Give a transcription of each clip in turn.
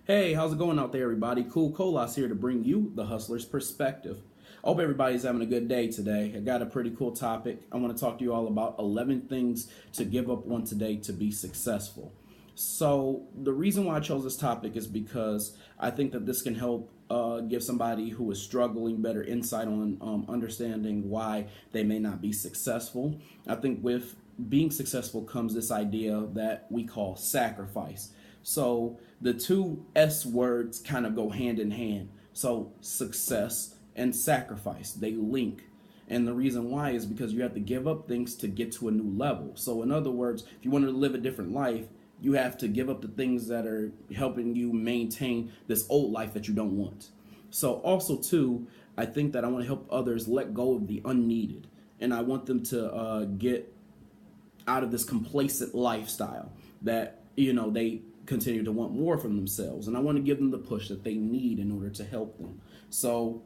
Hey, how's it going out there, everybody? Cool Colas here to bring you the hustler's perspective. I hope everybody's having a good day today. I got a pretty cool topic. I want to talk to you all about 11 things to give up on today to be successful. So, the reason why I chose this topic is because I think that this can help give somebody who is struggling better insight on understanding why they may not be successful. I think with being successful comes this idea that we call sacrifice. So the two S words kind of go hand in hand. So success and sacrifice, they link. And the reason why is because you have to give up things to get to a new level. So in other words, if you want to live a different life, you have to give up the things that are helping you maintain this old life that you don't want. So also too, I think that I want to help others let go of the unneeded, and I want them to get out of this complacent lifestyle that they continue to want more from themselves, and I want to give them the push that they need in order to help them. So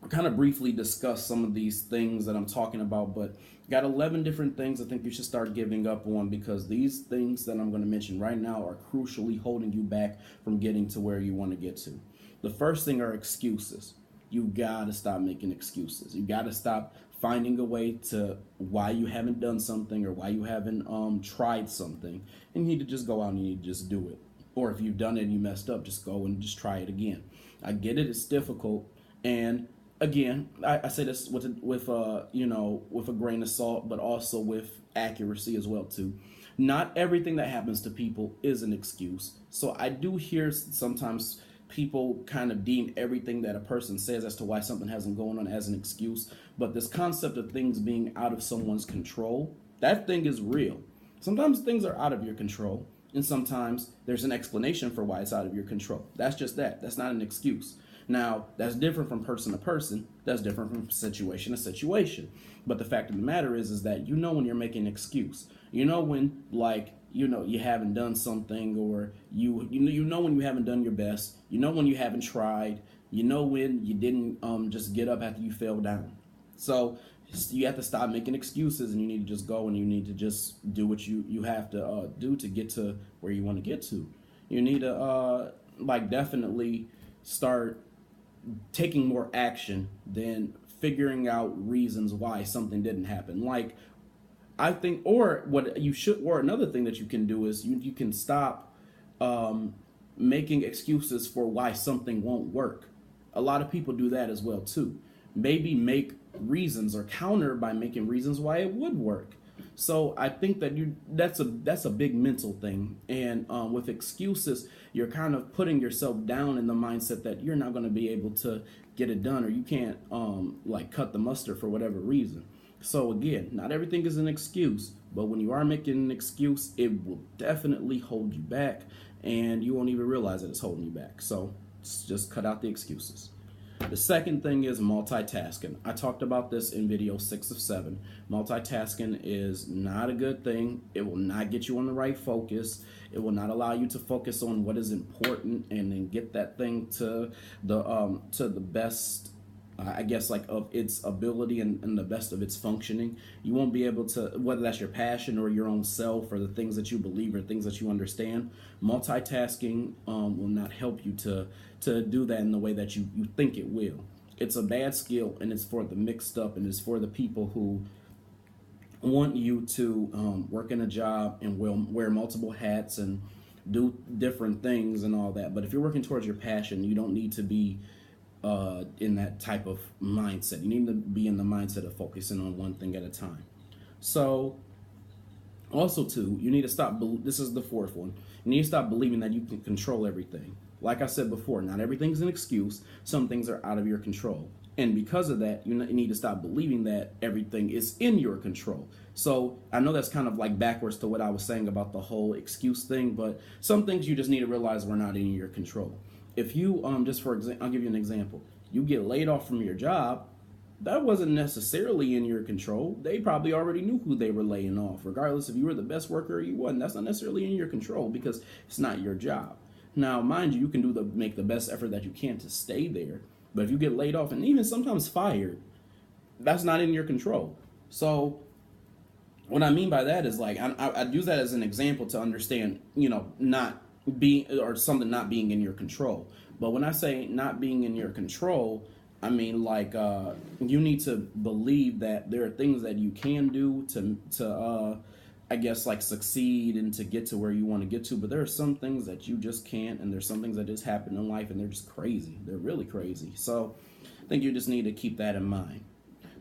I'll kind of briefly discuss some of these things that I'm talking about, but got 11 different things I think you should start giving up on, because these things that I'm going to mention right now are crucially holding you back from getting to where you want to get to. The first thing are excuses. You got to stop making excuses. You got to stop finding a way to why you haven't done something or why you haven't tried something, and you need to just go out and you need to just do it. Or if you've done it and you messed up, just go and just try it again. I get it, it's difficult, and again, I say this with a grain of salt, but also with accuracy as well too. Not everything that happens to people is an excuse. So I do hear sometimes people kind of deem everything that a person says as to why something hasn't gone on as an excuse. But this concept of things being out of someone's control, that thing is real. Sometimes things are out of your control, and sometimes there's an explanation for why it's out of your control. That's just that. That's not an excuse. Now, that's different from person to person. That's different from situation to situation. But the fact of the matter is that when you're making an excuse. You know when, you haven't done something, or you know when you haven't done your best. You know when you haven't tried. You know when you didn't just get up after you fell down. So you have to stop making excuses, and you need to just go and you need to just do what you have to do to get to where you want to get to. You need to definitely start taking more action than figuring out reasons why something didn't happen. Like, I think, or what you should, or another thing that you can do is you can stop making excuses for why something won't work. A lot of people do that as well too. Maybe make reasons or counter by making reasons why it would work. So I think that that's a big mental thing, and with excuses, you're kind of putting yourself down in the mindset that you're not going to be able to get it done, or you can't cut the mustard for whatever reason. So again, not everything is an excuse, but when you are making an excuse, it will definitely hold you back, and you won't even realize that it's holding you back. So just cut out the excuses. The second thing is multitasking. I talked about this in video 6 of 7. Multitasking is not a good thing. It will not get you on the right focus. It will not allow you to focus on what is important and then get that thing to the best, of its ability and the best of its functioning. You won't be able to, whether that's your passion or your own self or the things that you believe or things that you understand. Multitasking will not help you to do that in the way that you think it will. It's a bad skill, and it's for the mixed up, and it's for the people who want you to work in a job and will wear multiple hats and do different things and all that. But if you're working towards your passion, you don't need to be in that type of mindset. You need to be in the mindset of focusing on one thing at a time. So also too, you need to stop, this is the fourth one, you need to stop believing that you can control everything. Like I said before, not everything's an excuse. Some things are out of your control. And because of that, you need to stop believing that everything is in your control. So I know that's kind of like backwards to what I was saying about the whole excuse thing, but some things you just need to realize were not in your control. If you, just for example, I'll give you an example. You get laid off from your job, that wasn't necessarily in your control. They probably already knew who they were laying off. Regardless if you were the best worker or you wasn't, that's not necessarily in your control because it's not your job. Now, mind you, you can make the best effort that you can to stay there. But if you get laid off and even sometimes fired, that's not in your control. So what I mean by that is I use that as an example to understand, not being or something not being in your control. But when I say not being in your control, I mean like you need to believe that there are things that you can do to I guess like succeed and to get to where you want to get to. But there are some things that you just can't, and there's some things that just happen in life, and they're just crazy. They're really crazy. So I think you just need to keep that in mind.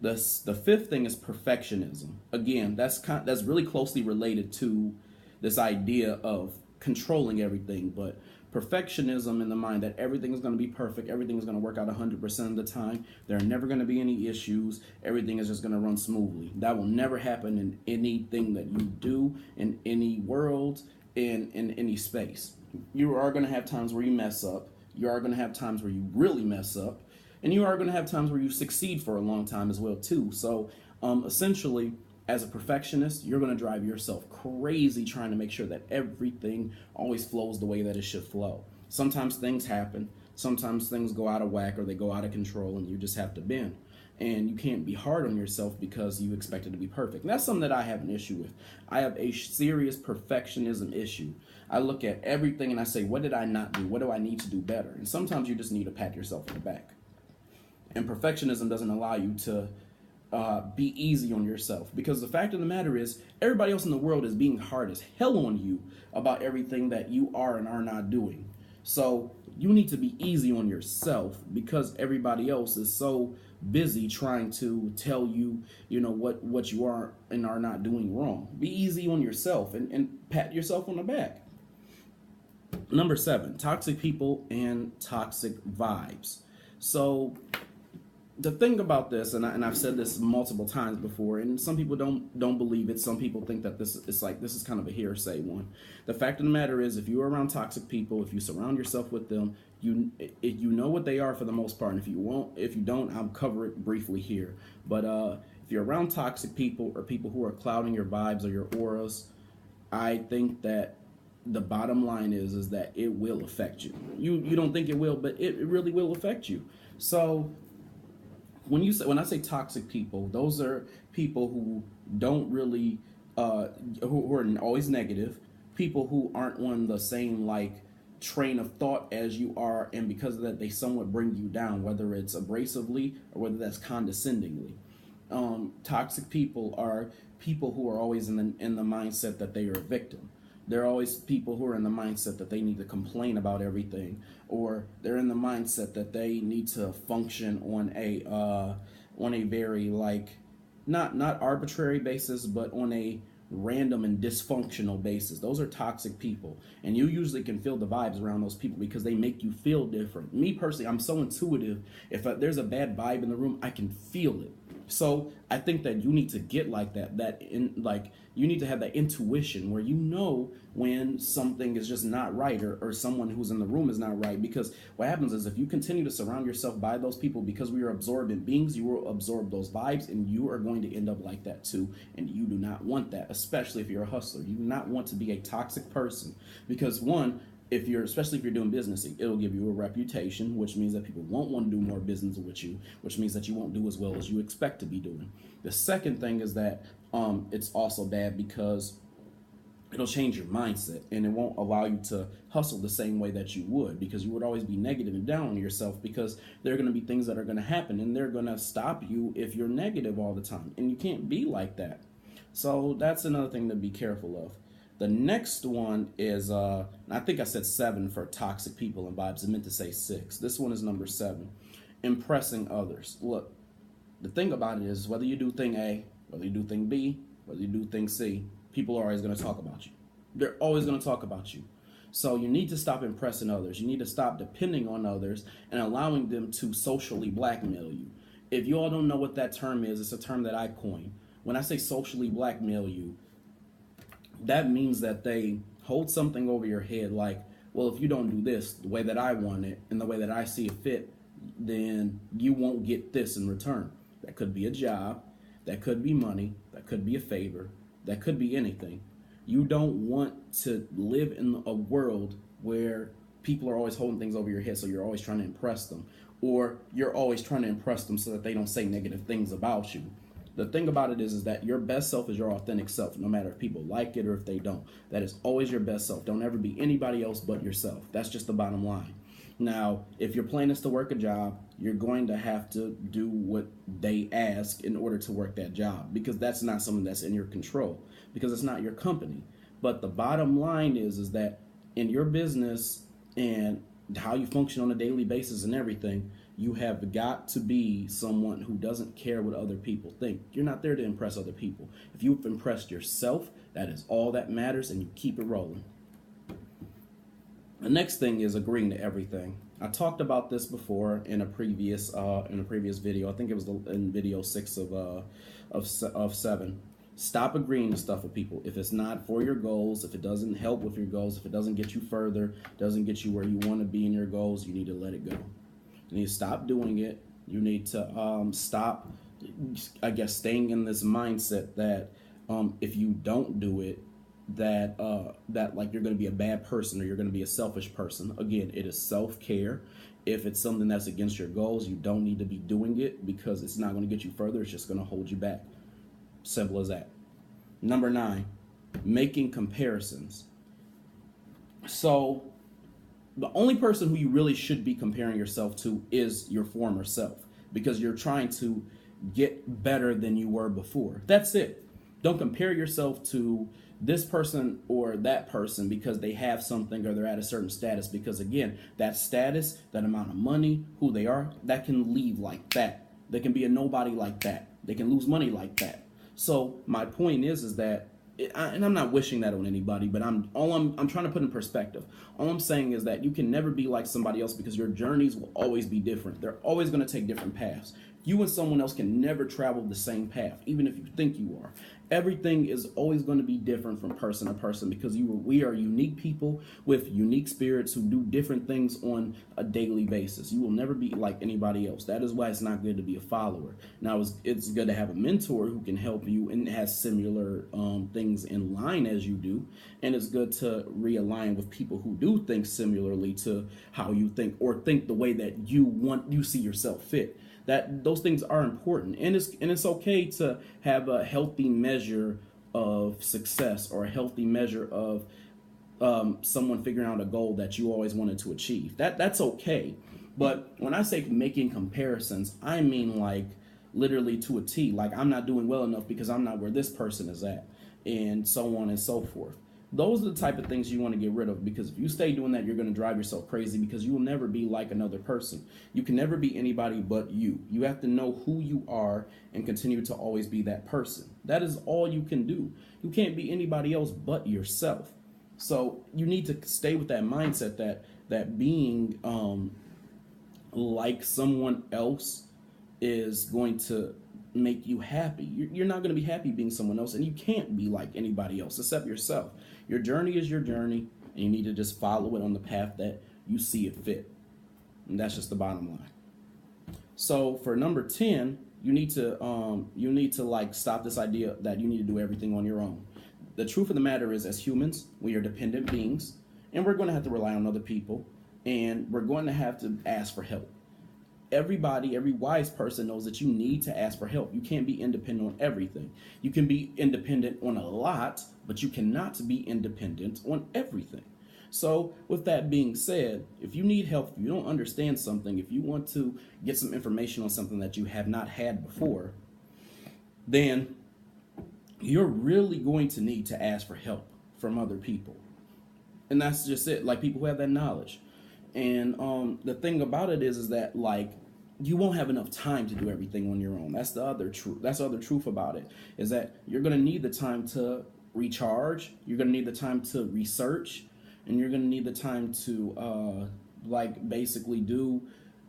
The fifth thing is perfectionism. Again, that's really closely related to this idea of controlling everything, but perfectionism in the mind that everything is going to be perfect, everything is going to work out 100% of the time, there are never going to be any issues, everything is just going to run smoothly. That will never happen in anything that you do, in any world, in any space. You are going to have times where you mess up, you are going to have times where you really mess up, and you are going to have times where you succeed for a long time as well too. So essentially, as a perfectionist, you're going to drive yourself crazy trying to make sure that everything always flows the way that it should flow. Sometimes things happen, sometimes things go out of whack or they go out of control, and you just have to bend. And you can't be hard on yourself because you expect it to be perfect. And that's something that I have an issue with. I have a serious perfectionism issue. I look at everything and I say, what did I not do? What do I need to do better? And sometimes you just need to pat yourself on the back. And perfectionism doesn't allow you to be easy on yourself, because the fact of the matter is everybody else in the world is being hard as hell on you about everything that you are and are not doing. So you need to be easy on yourself because everybody else is so busy trying to tell you, you know, what you are and are not doing wrong. Be easy on yourself and pat yourself on the back. Number 7, toxic people and toxic vibes. So the thing about this, and I've said this multiple times before, and some people don't believe it. Some people think that this is kind of a hearsay one. The fact of the matter is, if you're around toxic people, if you surround yourself with them, you know what they are for the most part. And if you don't, I'll cover it briefly here. But if you're around toxic people or people who are clouding your vibes or your auras, I think that the bottom line is that it will affect you. You don't think it will, but it really will affect you. So when I say toxic people, those are people who don't really who are always negative, people who aren't on the same like train of thought as you are, and because of that they somewhat bring you down, whether it's abrasively or whether that's condescendingly. Toxic people are people who are always in the mindset that they are a victim. They're always people who are in the mindset that they need to complain about everything, or they're in the mindset that they need to function on a very like not arbitrary basis, but on a random and dysfunctional basis. Those are toxic people, and you usually can feel the vibes around those people because they make you feel different. Me personally, I'm so intuitive. If there's a bad vibe in the room, I can feel it. So I think that you need to get like that you need to have that intuition where you know when something is just not right, or someone who's in the room is not right. Because what happens is if you continue to surround yourself by those people, because we are absorbent beings, you will absorb those vibes and you are going to end up like that too. And you do not want that, especially if you're a hustler. You do not want to be a toxic person, because one, especially if you're doing business, it'll give you a reputation, which means that people won't want to do more business with you, which means that you won't do as well as you expect to be doing. The second thing is that it's also bad because it'll change your mindset and it won't allow you to hustle the same way that you would, because you would always be negative and down on yourself, because there are going to be things that are going to happen and they're going to stop you if you're negative all the time, and you can't be like that. So that's another thing to be careful of. The next one is, I think I said 7 for toxic people and vibes. I meant to say 6. This one is number 7, impressing others. Look, the thing about it is, whether you do thing A, whether you do thing B, whether you do thing C, people are always going to talk about you. They're always going to talk about you. So you need to stop impressing others. You need to stop depending on others and allowing them to socially blackmail you. If you all don't know what that term is, it's a term that I coined. When I say socially blackmail you, that means that they hold something over your head like, well, if you don't do this the way that I want it and the way that I see it fit, then you won't get this in return. That could be a job, that could be money, that could be a favor, that could be anything. You don't want to live in a world where people are always holding things over your head, so you're always trying to impress them, or you're always trying to impress them so that they don't say negative things about you. The thing about it is that your best self is your authentic self, no matter if people like it or if they don't. That is always your best self. Don't ever be anybody else but yourself. That's just the bottom line. Now, if your plan is to work a job, you're going to have to do what they ask in order to work that job, because that's not something that's in your control, because it's not your company. But the bottom line is that in your business and how you function on a daily basis and everything, you have got to be someone who doesn't care what other people think. You're not there to impress other people. If you've impressed yourself, that is all that matters, and you keep it rolling. The next thing is agreeing to everything. I talked about this before in a previous video. I think it was in video 6 of 7. Stop agreeing to stuff with people. If it's not for your goals, if it doesn't help with your goals, if it doesn't get you further, doesn't get you where you want to be in your goals, you need to let it go. You need to stop doing it. You need to stop, I guess, staying in this mindset that if you don't do it, that like you're going to be a bad person or you're going to be a selfish person. Again, it is self-care. If it's something that's against your goals, you don't need to be doing it, because it's not going to get you further. It's just going to hold you back. Simple as that. Number 9, making comparisons. So the only person who you really should be comparing yourself to is your former self, because you're trying to get better than you were before. That's it. Don't compare yourself to this person or that person because they have something or they're at a certain status, because again, that status, that amount of money, who they are, that can leave like that. They can be a nobody like that. They can lose money like that. So my point is that, and I'm not wishing that on anybody, but I'm trying to put in perspective. All I'm saying is that you can never be like somebody else, because your journeys will always be different. They're always going to take different paths. You and someone else can never travel the same path, even if you think you are. Everything is always going to be different from person to person, because we are unique people with unique spirits who do different things on a daily basis. You will never be like anybody else. That is why it's not good to be a follower. Now, it's good to have a mentor who can help you and has similar things in line as you do. And it's good to realign with people who do think similarly to how you think, or think the way that you see yourself fit. That those things are important, and it's okay to have a healthy measure of success, or a healthy measure of someone figuring out a goal that you always wanted to achieve. That's okay. But when I say making comparisons, I mean like literally to a T. Like, I'm not doing well enough because I'm not where this person is at, and so on and so forth. Those are the type of things you want to get rid of, because if you stay doing that, you're going to drive yourself crazy, because you will never be like another person. You can never be anybody but you. You have to know who you are and continue to always be that person. That is all you can do. You can't be anybody else but yourself. So you need to stay with that mindset that being like someone else is going to make you happy. You're not going to be happy being someone else, and you can't be like anybody else except yourself. Your journey is your journey, and you need to just follow it on the path that you see it fit. And that's just the bottom line. So for number 10, you need to like stop this idea that you need to do everything on your own. The truth of the matter is, as humans, we are dependent beings, and we're going to have to rely on other people, and we're going to have to ask for help. Every wise person knows that you need to ask for help. You can't be independent on everything. You can be independent on a lot, but you cannot be independent on everything. So with that being said, if you need help, if you don't understand something, if you want to get some information on something that you have not had before, then you're really going to need to ask for help from other people. And that's just it, like people who have that knowledge. And the thing about it is that like you won't have enough time to do everything on your own. That's the other truth. That's the other truth about it, is that you're going to need the time to recharge. You're going to need the time to research, and you're going to need the time to like basically do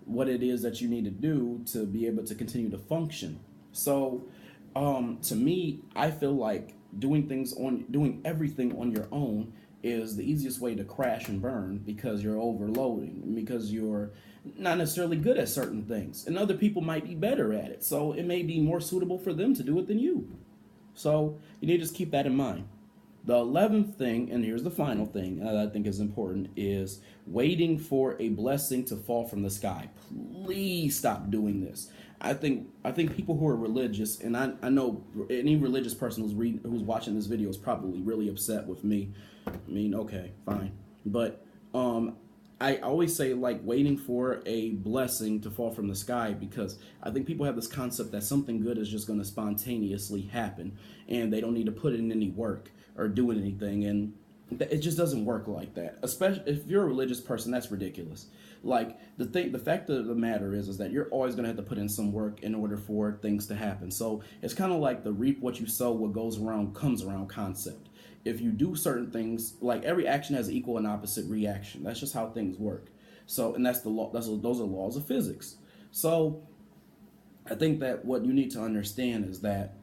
what it is that you need to do to be able to continue to function. So to me, I feel like doing everything on your own is the easiest way to crash and burn, because you're overloading, because you're not necessarily good at certain things, and other people might be better at it, so it may be more suitable for them to do it than you. So you need to just keep that in mind. The 11th thing, and here's the final thing that I think is important, is waiting for a blessing to fall from the sky. Please stop doing this. I think people who are religious, and I know any religious person who's watching this video is probably really upset with me. I mean, okay, fine, but I always say like waiting for a blessing to fall from the sky, because I think people have this concept that something good is just going to spontaneously happen and they don't need to put in any work or do anything, and it just doesn't work like that. Especially if you're a religious person, that's ridiculous. Like the fact of the matter is that you're always gonna have to put in some work in order for things to happen. So it's kind of like the reap what you sow, what goes around comes around concept. If you do certain things, like every action has equal and opposite reaction. That's just how things work. So, and that's the law. Those are laws of physics. So I think that what you need to understand is that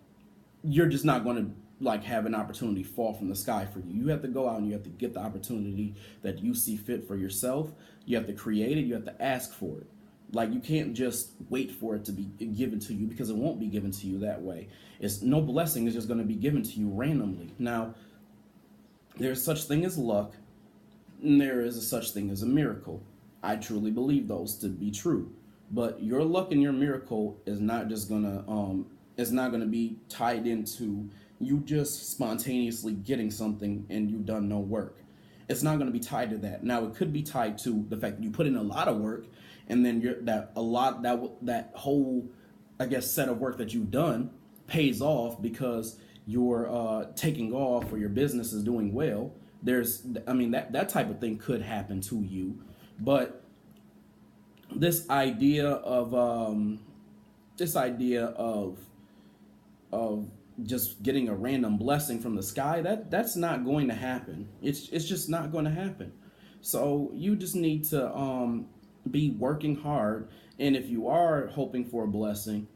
you're just not going to like have an opportunity fall from the sky for you. You have to go out and you have to get the opportunity that you see fit for yourself. You have to create it. You have to ask for it. Like you can't just wait for it to be given to you, because it won't be given to you that way. It's no blessing is just going to be given to you randomly. Now, there's such thing as luck, and there is a such thing as a miracle. I truly believe those to be true. But your luck and your miracle is not just gonna is not gonna be tied into you just spontaneously getting something and you've done no work. It's not gonna be tied to that. Now it could be tied to the fact that you put in a lot of work, and then that whole, I guess, set of work that you've done pays off because you're taking off or your business is doing well. I mean, that type of thing could happen to you, but this idea of this idea of just getting a random blessing from the sky, that's not going to happen. It's just not going to happen. So you just need to be working hard, and if you are hoping for a blessing,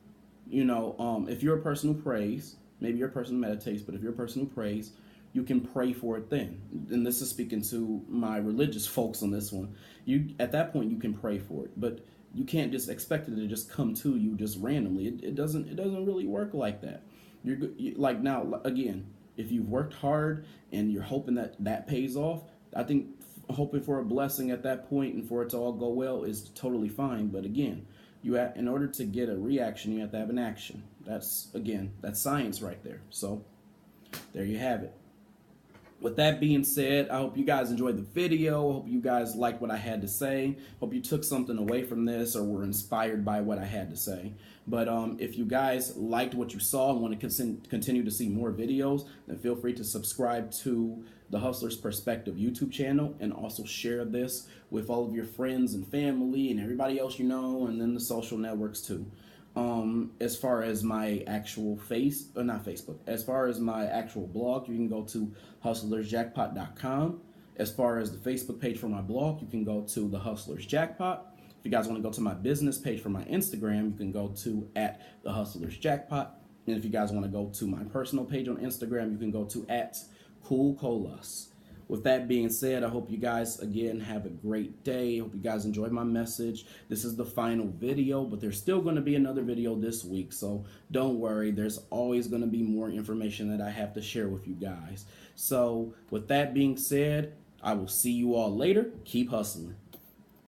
if you're a person who prays, maybe you're a person who meditates, but if you're a person who prays, you can pray for it then. And this is speaking to my religious folks on this one. You at that point you can pray for it, but you can't just expect it to just come to you just randomly. It doesn't really work like that. Like now again, if you've worked hard and you're hoping that pays off, I think hoping for a blessing at that point and for it to all go well is totally fine. But again, in order to get a reaction, you have to have an action. That's science right there. So there you have it. With that being said, I hope you guys enjoyed the video. I hope you guys liked what I had to say. Hope you took something away from this or were inspired by what I had to say. But if you guys liked what you saw and want to continue to see more videos, then feel free to subscribe to the Hustler's Perspective YouTube channel, and also share this with all of your friends and family and everybody else you know, and then the social networks too. As far as my actual as far as my actual blog, you can go to hustlersjackpot.com. As far as the Facebook page for my blog, you can go to the Hustlers Jackpot. If you guys want to go to my business page for my Instagram, you can go to @the Hustlers Jackpot. And if you guys want to go to my personal page on Instagram, you can go to @CoolColas. With that being said, I hope you guys, again, have a great day. I hope you guys enjoyed my message. This is the final video, but there's still going to be another video this week, so don't worry. There's always going to be more information that I have to share with you guys. So with that being said, I will see you all later. Keep hustling.